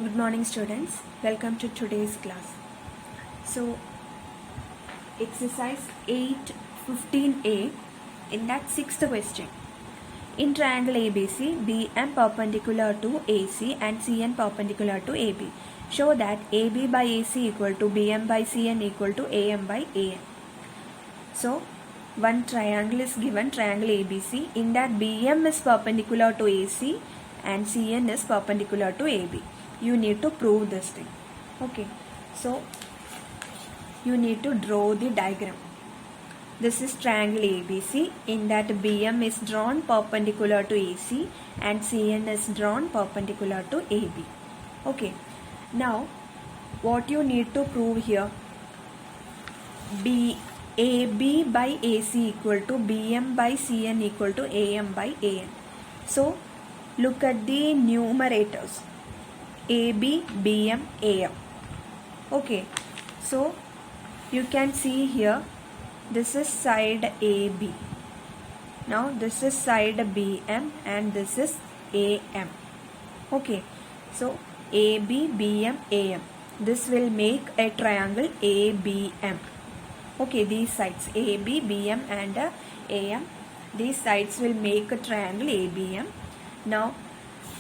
Good morning, students. Welcome to today's class. So, exercise 8:15a, in that sixth question. In triangle ABC, BM perpendicular to AC and CN perpendicular to AB. Show that AB by AC equal to BM by CN equal to AM by AN. So, one triangle is given, triangle ABC. In that BM is perpendicular to AC and CN is perpendicular to AB. You need to prove this thing. Okay, so you need to draw the diagram. This is triangle ABC. In that BM is drawn perpendicular to AC and CN is drawn perpendicular to AB. Okay, now what you need to prove here, AB by AC equal to BM by CN equal to AM by AN. So look at the numerators, AB, BM, AM. Okay, so you can see here, this is side AB. Now this is side BM and this is AM. Okay, so AB, BM, AM. This will make a triangle ABM. Okay, these sides AB, BM and AM. These sides will make a triangle ABM. Now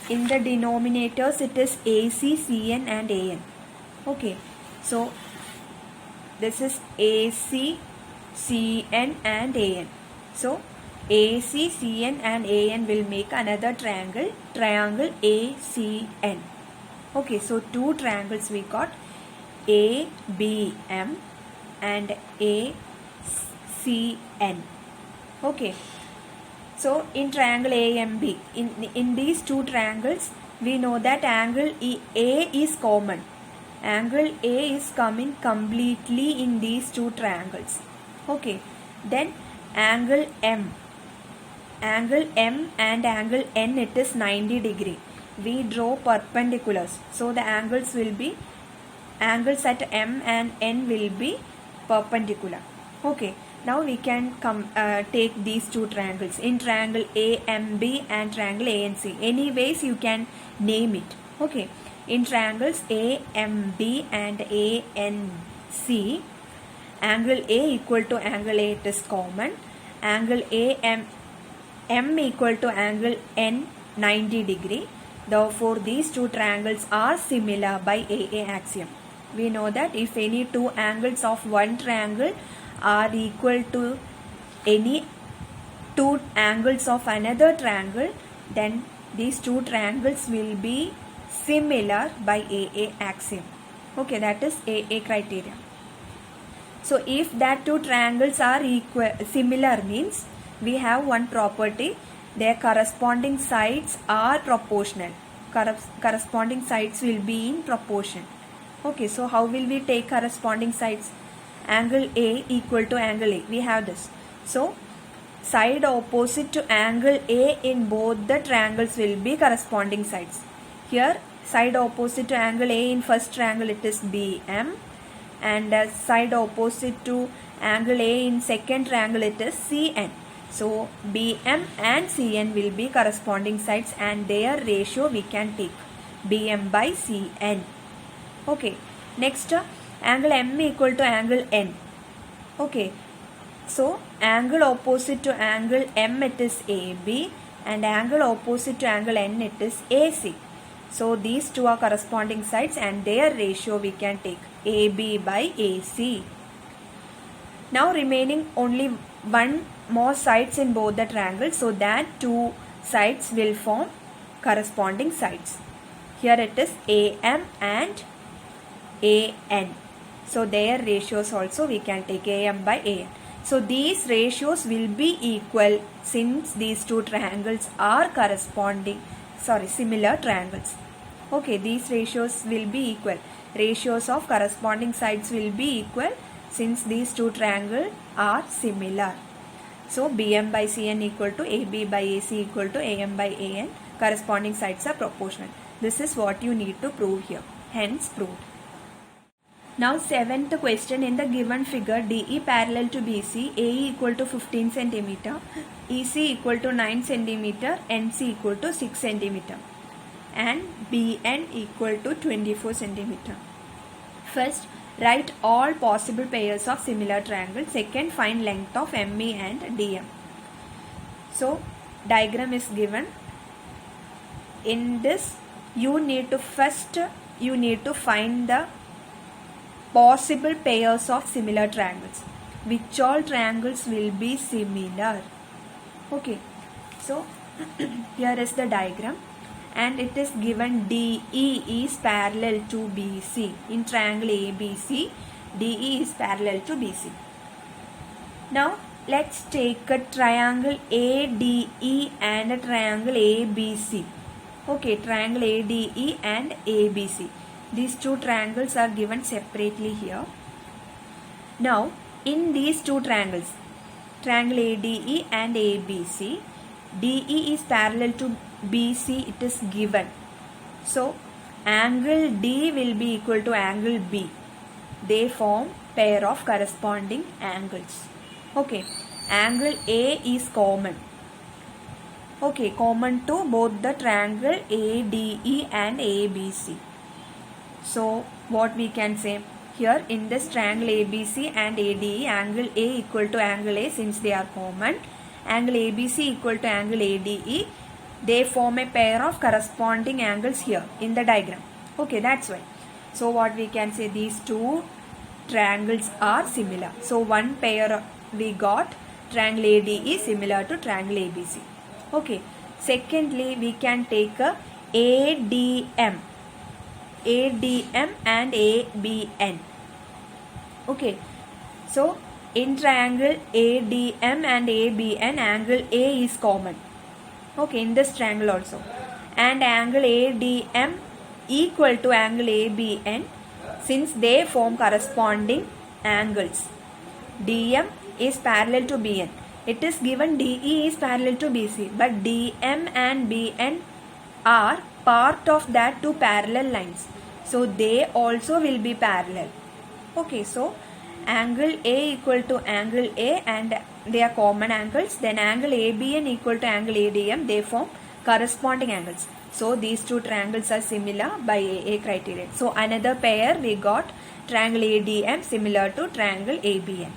in the denominators it is AC, CN and AN. Okay, so this is AC, CN and AN. So AC, CN and AN will make another triangle, triangle ACN. Okay, so two triangles we got, ABM and ACN. Okay, so in triangle AMB, in these two triangles, we know that angle A is common. Angle A is coming completely in these two triangles. Okay, then angle M and angle N, it is 90 degree. We draw perpendiculars, so the angles will be, angles at M and N will be perpendicular. Okay, now we can take these two triangles in triangle AMB and triangle ANC. Anyways you can name it. Okay, in triangles AMB and ANC, angle A equal to angle A, it is common. Angle AM equal to angle N, 90 degree. Therefore these two triangles are similar by AA axiom. We know that if any two angles of one triangle are equal to any two angles of another triangle, then these two triangles will be similar by AA axiom. Okay, that is AA criteria. So if that two triangles are similar means we have one property, their corresponding sides are proportional. Corresponding sides will be in proportion. Okay, so how will we take corresponding sides? Angle A equal to angle A, we have this. So side opposite to angle A in both the triangles will be corresponding sides. Here side opposite to angle A in first triangle, it is BM, and side opposite to angle A in second triangle, it is CN. So BM and CN will be corresponding sides and their ratio we can take, BM by CN. Okay, next angle M equal to angle N. Okay, so angle opposite to angle M, it is AB, and angle opposite to angle N, it is AC. So these two are corresponding sides and their ratio we can take, AB by AC. Now remaining only one more sides in both the triangles, so that two sides will form corresponding sides. Here it is AM and AN. So their ratios also we can take, AM by AN. So these ratios will be equal since these two triangles are similar triangles. Okay, these ratios will be equal. Ratios of corresponding sides will be equal since these two triangles are similar. So BM by CN equal to AB by AC equal to AM by AN. Corresponding sides are proportional. This is what you need to prove here. Hence proved. Now seventh question, in the given figure, DE parallel to BC, AE equal to 15 cm, EC equal to 9 cm, NC equal to 6 cm. and BN equal to 24 centimeter. First, write all possible pairs of similar triangles. Second, find length of ME and DM. So, diagram is given. In this, you need to find the possible pairs of similar triangles. Which all triangles will be similar? Okay, so here is the diagram, and it is given DE is parallel to BC. In triangle ABC, DE is parallel to BC. Now let's take a triangle ADE and a triangle ABC. Okay, triangle ADE and ABC. These two triangles are given separately here. Now, in these two triangles, triangle ADE and ABC, DE is parallel to BC, it is given. So, angle D will be equal to angle B. They form pair of corresponding angles. Okay, angle A is common. Okay, common to both the triangle ADE and ABC. So, what we can say? Here in this triangle ABC and ADE, angle A equal to angle A since they are common. Angle ABC equal to angle ADE. They form a pair of corresponding angles here in the diagram. Okay, that's why. So what we can say, these two triangles are similar. So one pair we got, triangle ADE similar to triangle ABC. Okay. Secondly, we can take a ADM and ABN. Okay, so in triangle ADM and ABN, angle A is common. Okay, in this triangle also, and angle ADM equal to angle ABN since they form corresponding angles. DM is parallel to BN. It is given DE is parallel to BC, but DM and BN are part of that two parallel lines, so they also will be parallel. Okay, so angle A equal to angle A and they are common angles. Then angle ABN equal to angle ADM, they form corresponding angles. So these two triangles are similar by AA criterion. So another pair we got, triangle ADM similar to triangle ABN.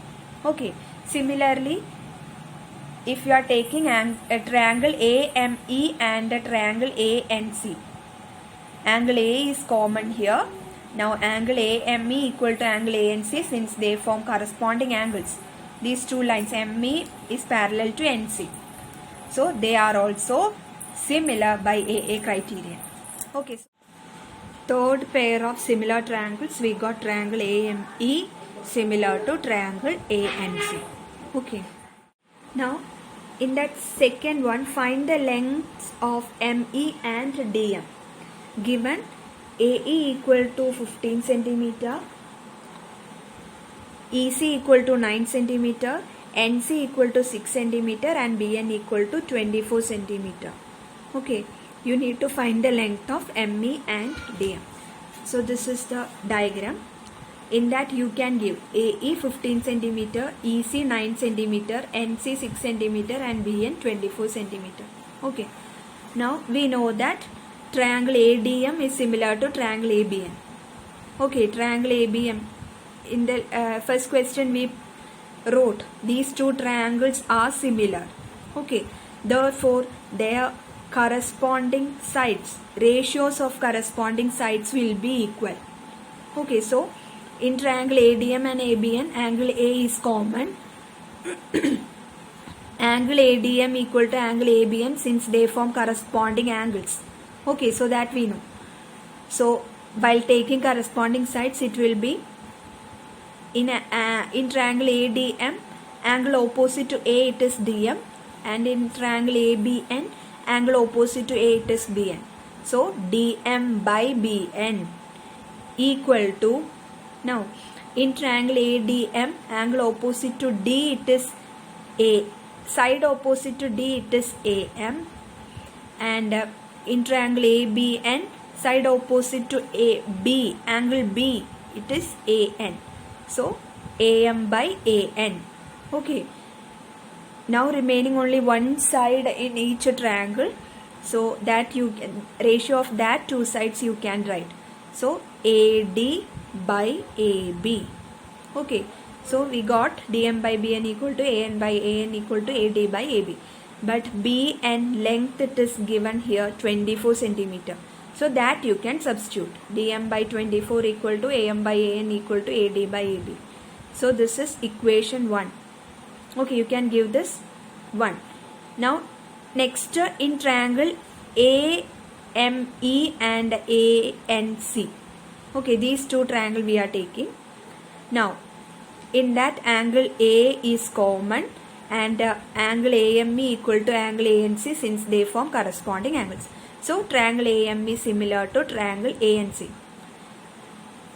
Okay, similarly, if you are taking a triangle AME and a triangle ANC, angle A is common here. Now angle AME equal to angle ANC since they form corresponding angles. These two lines ME is parallel to NC. So they are also similar by AA criterion. Okay. Third pair of similar triangles, we got triangle AME similar to triangle ANC. Okay. Now in that second one, find the lengths of ME and DM. Given AE equal to 15 centimeter, EC equal to 9 centimeter, NC equal to 6 centimeter and BN equal to 24 centimeter. Okay, you need to find the length of ME and DM. So this is the diagram. In that you can give AE 15 centimeter, EC 9 centimeter, NC 6 centimeter and BN 24 centimeter. Okay, now we know that triangle ADM is similar to triangle ABN. Okay, triangle ABM. In the first question we wrote these two triangles are similar. Okay, therefore their corresponding sides, ratios of corresponding sides will be equal. Okay, so in triangle ADM and ABN, angle A is common. Angle ADM equal to angle ABN since they form corresponding angles. Okay, so that we know. So while taking corresponding sides, it will be in triangle ADM, angle opposite to A it is DM, and in triangle ABN, angle opposite to A it is BN. So DM by BN equal to, now in triangle ADM, angle opposite to D it is A, side opposite to D it is AM, and in triangle ABN, side opposite to AB, angle B it is AN. So AM by AN. Okay, now remaining only one side in each triangle. So that ratio of that two sides you can write. So AD by AB. Okay. So we got DM by BN equal to AN by AN equal to AD by AB. But BN length it is given here 24 centimeter. So that you can substitute. DM by 24 equal to AM by AN equal to AD by AB. So this is equation 1. Okay, you can give this 1. Now next in triangle AME and ANC. Okay, these two triangle we are taking. Now in that angle A is common and angle AME equal to angle ANC since they form corresponding angles. So triangle AME is similar to triangle ANC.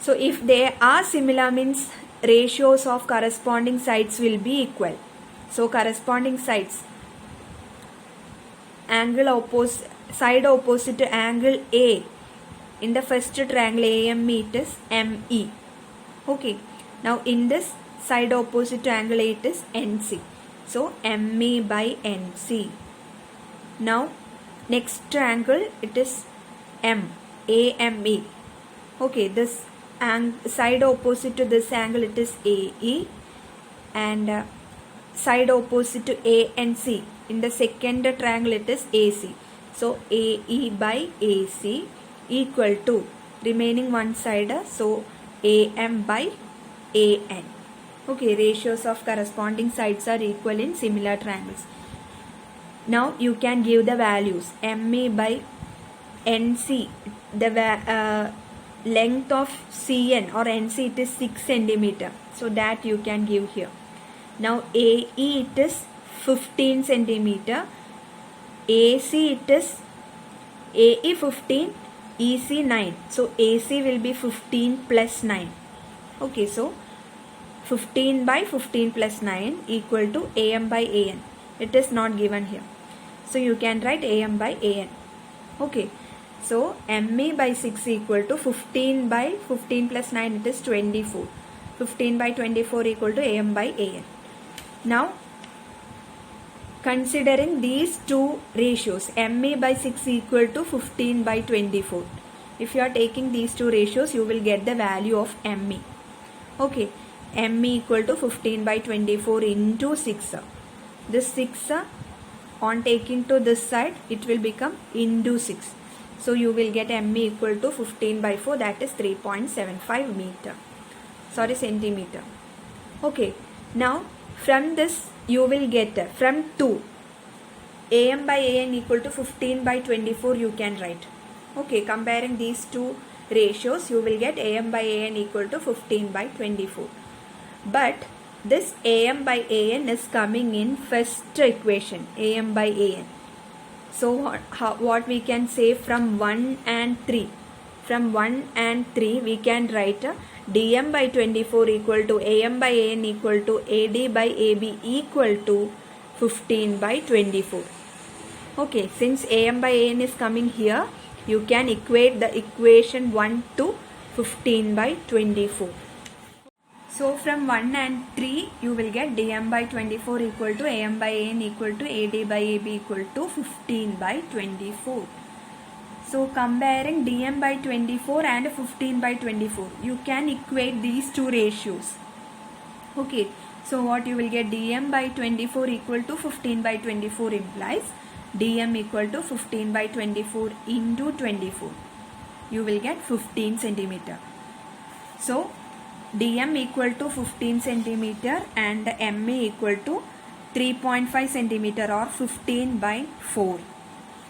So if they are similar means ratios of corresponding sides will be equal. So corresponding sides, side opposite to angle A, in the first triangle AME it is ME. Okay. Now in this side opposite to angle A it is NC. So ME by NC. Now next triangle it is AME. Okay, this side opposite to this angle it is AE, and side opposite to ANC in the second triangle it is AC. So AE by AC equal to remaining one side, so AM by AN. Okay, ratios of corresponding sides are equal in similar triangles. Now you can give the values. ME by NC, the length of CN or NC it is 6 centimeter. So that you can give here. Now AE it is 15 centimeter. AC it is AE 15, EC 9. So AC will be 15 plus 9. Okay, so 15 by 15 plus 9 equal to AM by AN. It is not given here. So you can write AM by AN. Okay. So ME by 6 equal to 15 by 15 plus 9 it is 24. 15 by 24 equal to AM by AN. Now considering these two ratios, ME by 6 equal to 15 by 24. If you are taking these two ratios, you will get the value of ME. Okay, ME equal to 15 by 24 into 6. This 6 on taking to this side, it will become into 6. So you will get ME equal to 15 by 4, that is 3.75 meter. Sorry, centimeter. Okay, now from this you will get from 2. AM by AN equal to 15 by 24 you can write. Okay, comparing these two ratios, you will get AM by AN equal to 15 by 24. But this AM by AN is coming in first equation, AM by AN. So what we can say from 1 and 3? From 1 and 3 we can write DM by 24 equal to AM by AN equal to AD by AB equal to 15 by 24. Okay, since AM by AN is coming here, you can equate the equation 1 to 15 by 24. So from 1 and 3 you will get DM by 24 equal to AM by AN equal to AD by AB equal to 15 by 24. So comparing DM by 24 and 15 by 24, you can equate these two ratios. Okay, so what you will get, DM by 24 equal to 15 by 24 implies DM equal to 15 by 24 into 24. You will get 15 centimeter. So DM equal to 15 centimeter and ME equal to 3.5 centimeter or 15 by 4.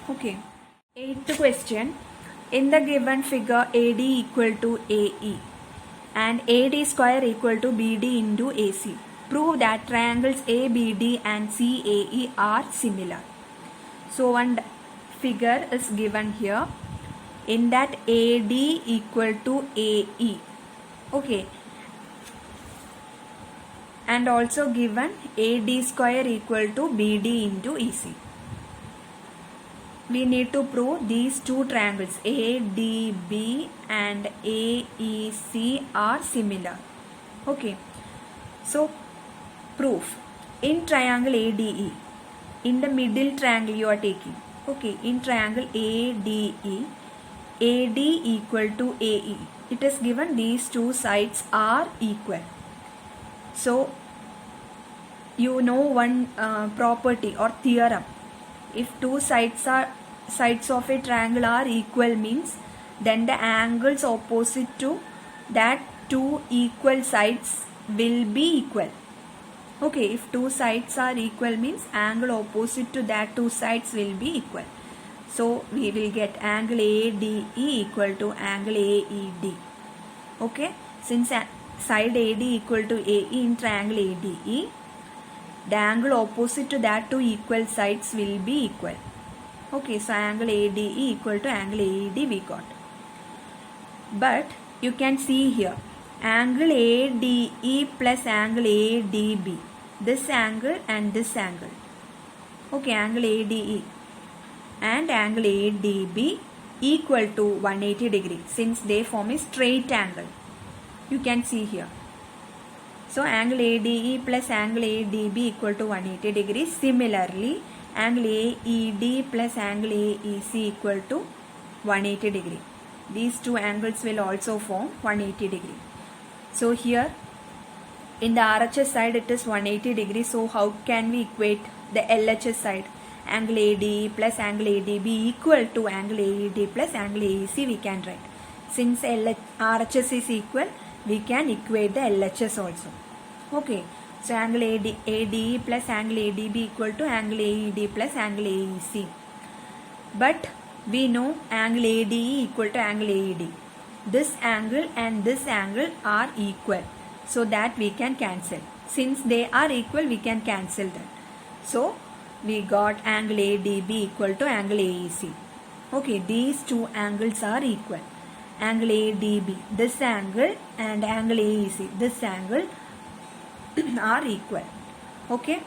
Okay. 8th question. In the given figure, AD equal to AE and AD square equal to BD into AC. Prove that triangles ABD and CAE are similar. So one figure is given here. In that AD equal to AE. Okay. And also given AD square equal to BD into EC. We need to prove these two triangles ADB and AEC are similar. Okay. So proof. In triangle ADE, in the middle triangle you are taking. Okay, in triangle ADE, AD equal to AE. It is given these two sides are equal. So, you know one property or theorem. If two sides of a triangle are equal means then the angles opposite to that two equal sides will be equal. Okay, if two sides are equal means angle opposite to that two sides will be equal. So we will get angle ADE equal to angle AED. Okay, since side AD equal to AE in triangle ADE, the angle opposite to that two equal sides will be equal. Okay, so angle ADE equal to angle AED we got. But you can see here, angle ADE plus angle ADB. This angle and this angle. Okay, angle ADE and angle ADB equal to 180 degree since they form a straight angle. You can see here. So angle ADE plus angle ADB equal to 180 degree. Similarly, angle AED plus angle AEC equal to 180 degree. These two angles will also form 180 degree. So here in the RHS side it is 180 degree. So how can we equate the LHS side? Angle ADE plus angle ADB equal to angle AED plus angle AEC we can write. Since RHS is equal, we can equate the LHS also. Okay, so angle ADE plus angle ADB equal to angle AED plus angle AEC. But we know angle ADE equal to angle AED. This angle and this angle are equal, so that we can cancel. Since they are equal, we can cancel that. So we got angle ADB equal to angle AEC. Okay, these two angles are equal. Angle ADB, this angle, and angle AEC, this angle are equal. Okay.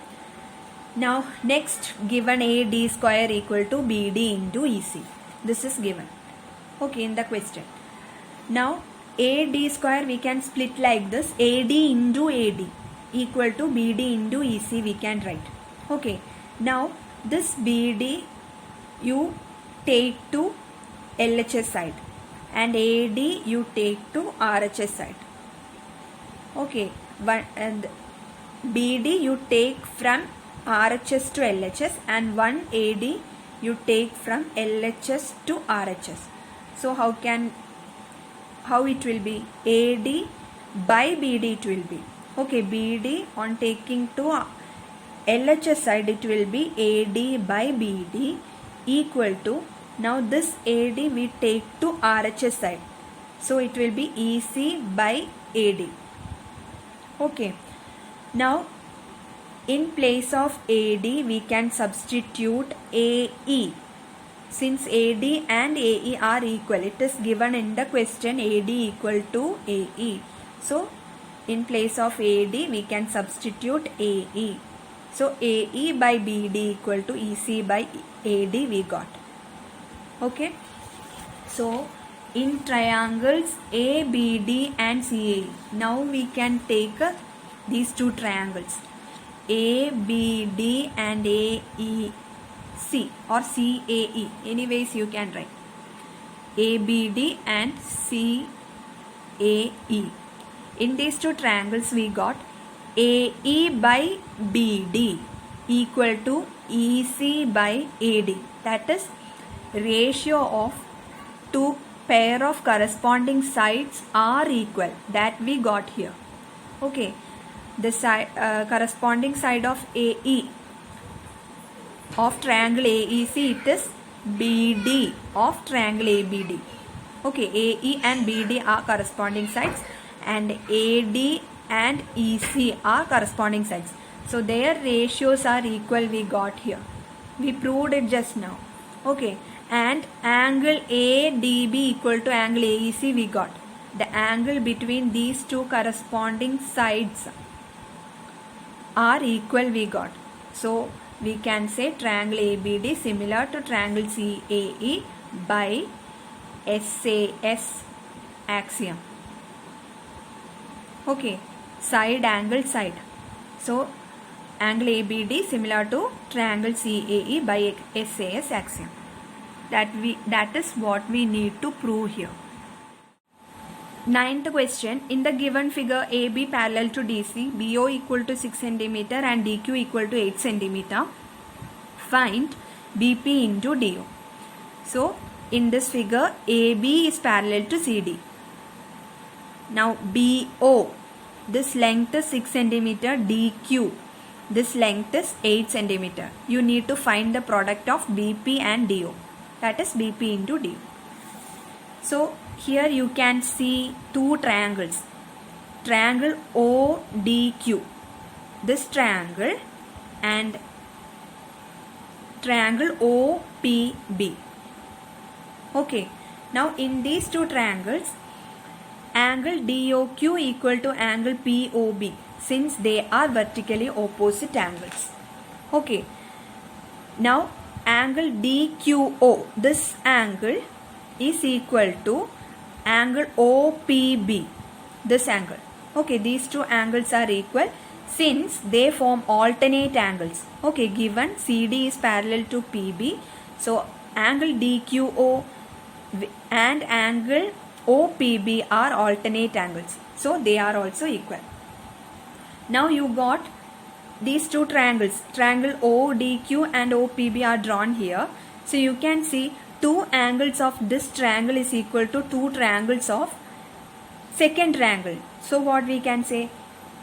Now next, given AD square equal to BD into EC. This is given. Okay, in the question. Now AD square we can split like this. AD into AD equal to BD into EC we can write. Okay. Now this BD you take to LHS side and AD you take to RHS side. Okay, and BD you take from RHS to LHS and one AD you take from LHS to RHS. So how it will be? AD by BD it will be. Okay, BD on taking to LHS side it will be AD by BD equal to, now this AD we take to RHS side. So it will be EC by AD. Okay. Now in place of AD we can substitute AE. Since AD and AE are equal, it is given in the question AD equal to AE. So in place of AD we can substitute AE. So AE by BD equal to EC by AD we got. Okay. So in triangles ABD and CAE, now we can take these two triangles ABD and AEC or CAE. Anyways you can write ABD and CAE. In these two triangles we got AE by BD equal to EC by AD. That is ratio of two pair of corresponding sides are equal. That we got here. Okay. The corresponding side of AE of triangle AEC it is BD of triangle ABD. Okay, AE and BD are corresponding sides and AD and EC are corresponding sides. So their ratios are equal we got here. We proved it just now. Okay, and angle ADB equal to angle AEC we got. The angle between these two corresponding sides are equal we got. So we can say triangle ABD similar to triangle CAE by SAS axiom. Okay, side angle side. So angle ABD similar to triangle CAE by SAS axiom. That is what we need to prove here. Ninth question. In the given figure, AB parallel to DC, BO equal to 6 cm and DQ equal to 8 cm. Find BP into DO. So, in this figure, AB is parallel to CD. Now, BO, this length is 6 cm, DQ, this length is 8 cm. You need to find the product of BP and DO. That is BP into DO. So, here you can see two triangles. Triangle ODQ, this triangle, and triangle OPB. Okay, now in these two triangles, angle DOQ equal to angle POB, since they are vertically opposite angles. Okay, now angle DQO, this angle is equal to angle OPB, this angle. Okay, these two angles are equal since they form alternate angles. Okay, given CD is parallel to PB, so angle DQO and angle OPB are alternate angles. So they are also equal. Now you got these two triangles, triangle ODQ and OPB are drawn here. So you can see two angles of this triangle is equal to two triangles of second triangle. So what we can say?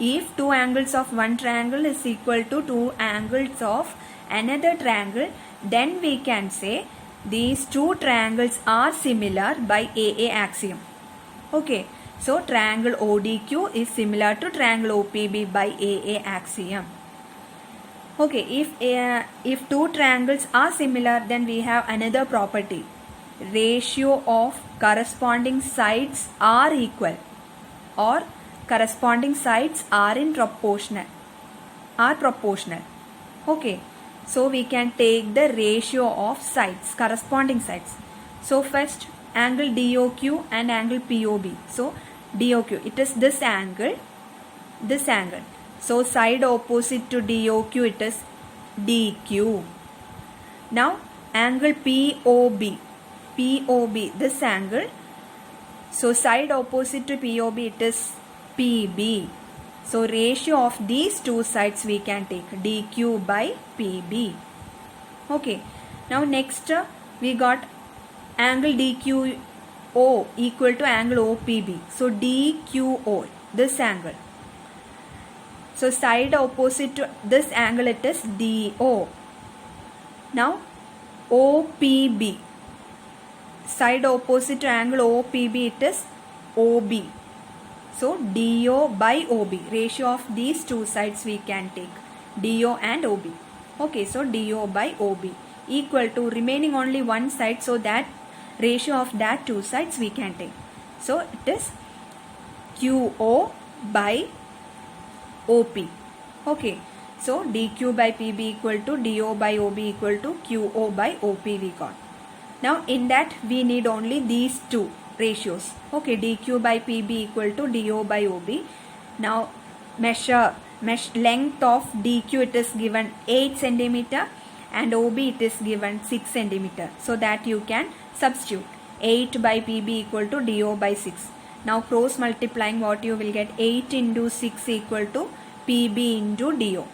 If two angles of one triangle is equal to two angles of another triangle, then we can say these two triangles are similar by AA axiom. Okay, so triangle ODQ is similar to triangle OPB by AA axiom. Okay, if two triangles are similar, then we have another property. Ratio of corresponding sides are equal, or corresponding sides are proportional. Okay, so we can take the ratio of sides, corresponding sides. So first, angle DOQ and angle POB. So DOQ, it is this angle. So side opposite to DOQ, it is DQ. Now angle POB, this angle. So side opposite to POB, it is PB. So ratio of these two sides we can take DQ by PB. Okay. Now next we got angle DQO equal to angle OPB. So DQO, this angle. So side opposite to this angle, it is DO. Now OPB, side opposite to angle OPB, it is OB. So DO by OB, ratio of these two sides we can take DO and OB. Okay, so DO by OB equal to remaining only one side, so that ratio of that two sides we can take. So it is QO by OP. Okay, so DQ by PB equal to DO by OB equal to QO by OP we got. Now in that we need only these two ratios. Okay, DQ by PB equal to DO by OB. Now mesh length of DQ, it is given 8 cm and OB it is given 6 cm. So that you can substitute 8 by PB equal to DO by 6. Now cross multiplying, what you will get? 8 into 6 equal to PB into DO.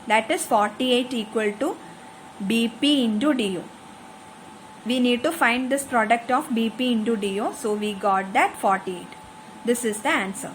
That is 48 equal to BP into DO. We need to find this product of BP into DO. So we got that 48. This is the answer.